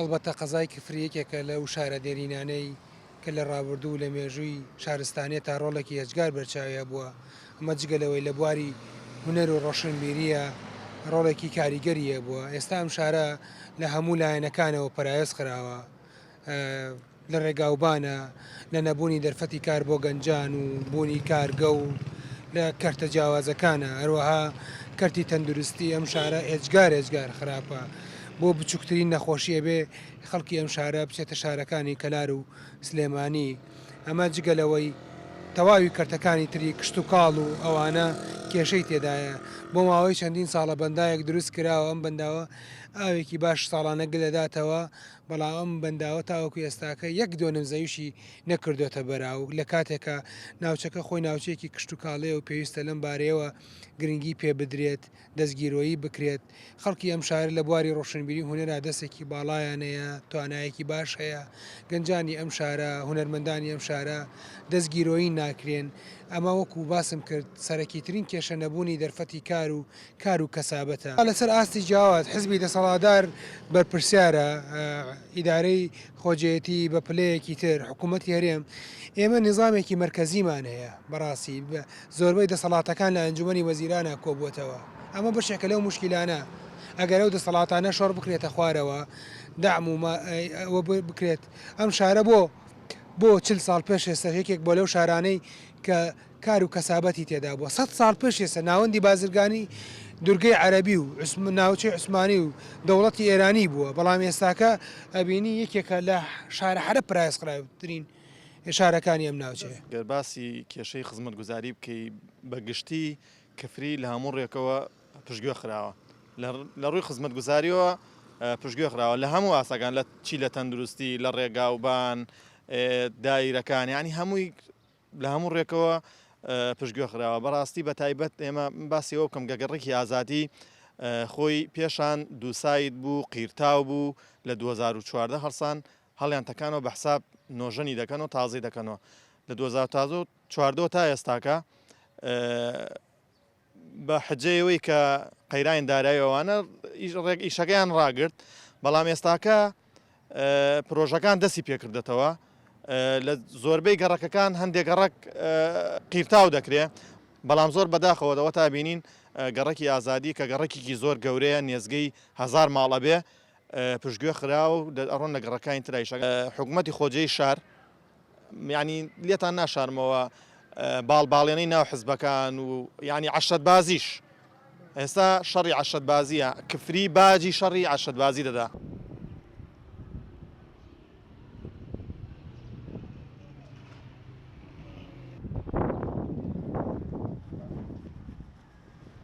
ئەڵبەتە قەزای کفریەکێکە لەو شارە دێرینانەی کە لە ڕابردوو لە مێژووی شارستانێت تا ڕۆڵێکی هەجگار بەرچاویە بووە ئەمە جگەلەوەی لە بواری هونەر و ڕۆشنبیریە ڕۆڵێکی کاریگەریە بووە ئێستا ئەم شارە لە هەموو لایەنەکانەوە پەرایەز خراوە لە ڕێگاوبانە لە نەبوونی دەرفەتی کار بۆ گەنجان و بوونی کارگە و لە کەرتە جیاوازەکانە هەروەها کەرتی تەندروستی ئەم شارە ئێجگار خراپە بۆ بچووکترین نەخۆشیە بێ خەڵکی ئەم شارە بچێتە شارەکانی کەلار و سلێمانی ئەمە جگەلەوەی تەواوی کەرتەکانی تری کشت و کاڵ و ئەوانە کێشەی تێدایە بۆ ماوەی چەندین ساڵە بەندایەک دروست کراوە ئەم بەنداوە ئاوێکی باش ساڵانە گلەداتەوە بەڵام ئەم بەنداوە تاوەکو ئێستاکە یەک دۆنم زەویشی نەکردوێتە بەراو لە کاتێکە ناوچەکە خۆی ناوچەیەکی کشت و کاڵێ و پێویستە لەم بارەیەوە گرنگی پێ بدرێت دەستگیرۆیی بکرێت خەڵکی ئەم شار لە بواری ڕۆشنبیری هونەرا دەستێکی باڵایانەیە توانایەکی باش هەیە گەنجانی ئەم شارە هونەرمەندانی ئەم شارە دەستگیرۆیی ناکرێن ئەمە وەکو باسم کرد سەرەکیترین کێشە نەبوونی دەرفەتی کار و کەسابەتە لەسەر ئاستی جیاواز حزبی دەسەڵاتدار بەرپرسیارە ئیدارەی خۆجێتی بە پلەیەکی تر حکوومەتی هەرێم ئێمە نظامێکی مرکزیمان هەیە بەڕاستی زۆربەی دەسەڵاتەکان لە ئەنجومەنی وەزیرانە کۆبووتەوە ئەمە بەشێکە لەو مشکلانە ئەگەر ئەو دەسەڵاتانە شۆڕ بکرێتە خوارەوە دام و بکرێت ئەم شارە بۆ 40 ساڵ پێش ئێستا یەکێک بۆ لەو شارانەی کە کار و کەسابەتی تێدا بووە 100 ساڵ پێش ئێستا ناوەندی بازرگانی دورگەی عەرەبی و ناوچەی عوسمانی و دەوڵەتی ئێرانی بووە بەڵام ئێستاکە ئەبینی یەکێکە لە شارە حرە پرایسقراوترین شارەکانی ئەم ناوچەیە گەرباسی کێشەی خزمەتگوزاری بکەی بەگشتی کەفری لە هەموو ڕێکەوە پشتگوێ خراوە لە ڕووی خزمەتگوزاریەوە پشتگوێ خراوە لە هەموو ئاساگان لە چی لە تەندروستی لە ڕێگاوبان دایرەکان ینی هەمووی لە هەموو ڕێکەوە پشتگوێ خراوە بەڕاستی بە تایبەت ئێمە باسی ئەوە بکەم گەگەڕێکی ئازادی خۆی پێشان دووسایت بوو قیرتاو بوو لە 2014 هەڵسان هەڵیان تەکانەوە بە حساب نۆژەنی دەکەنەوە تازەی دەکەنەوە لە 2014 تا ئێستاکە بە حجەیەوەی کە قەیران داراییەوەوانە ئیشەکەیان ڕاگرت بەڵام ئێستاکە پرۆژەکان دەستی پێکردێتەوە لە زۆربەی گەڕەکەکان هەندێک گەڕک قیرتاو دەکرێت بەڵام زۆر بەداخەوەەوە تا بینین گەڕێکی ئازادی کە گەڕێکێکی زۆر گەورەیە نێزگەی 1000 ماڵە بێ پشتگوێ خراو ئەڕۆن لە گەڕەکانی ترایش حکوومەتی خۆجێی شار ینی لێتان ناشارمەوە باڵباڵێنەی ناو حزبەکان و ینی عەشەت بازیش ئێستا شەڕی عەشەت بازیە کفری باجی شەڕی عەشەت بازی دەدا